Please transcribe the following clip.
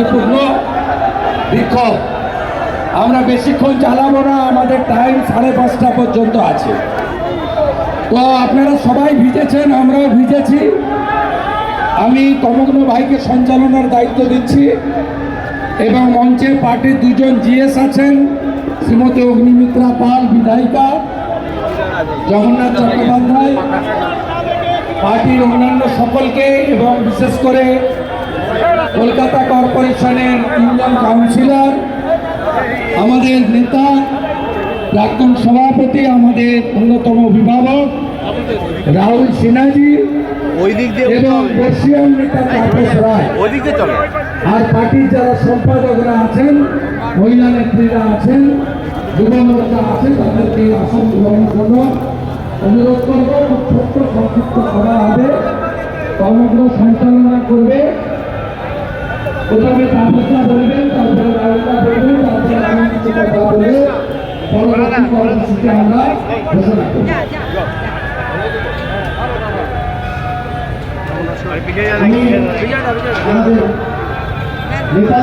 শান্তিপূর্ণ বিক্ষোভ। আমরা বেশিক্ষণ চালাবো না, আমাদের টাইম 5:30 পর্যন্ত আছে। তো আপনারা সবাই ভিজেছেন, আমরাও ভিজেছি। আমি কমগ্ন ভাইকে সঞ্চালনার দায়িত্ব দিচ্ছি এবং মঞ্চে পার্টির 2জন জিএস আছেন, শ্রীমতী অগ্নিমিত্রা পাল বিধায়িকা, জগন্নাথ চট্টোপাধ্যায়, পার্টির অন্যান্য সকলকে এবং বিশেষ করে কলকাতা কর্পোরেশনের 3জন কাউন্সিলর, আমাদের নেতা প্রাক্তন সভাপতি, আমাদের অন্যতম অভিভাবক রাহুল সিনহাজি এবং বর্ষিয়ান নেতা তাপস রায়, আর পার্টির যারা সম্পাদকরা আছেন, মহিলা নেত্রীরা আছেন, যুব মোর্চা আছে, তাদেরকে আসন গ্রহণের জন্য অনুরোধ করব। খুব ছোট্ট সংক্ষিপ্ত করা হবে, সমগ্র সঞ্চালনা করবে। প্রথমে তাপসরা বলবেন, তারপরে রাহুলরা বলবেন, তারপরে আমি কিছু কথা বলে পরবর্তী কর্মসূচি আমরা ঘোষণা করব। আমাদের নেতা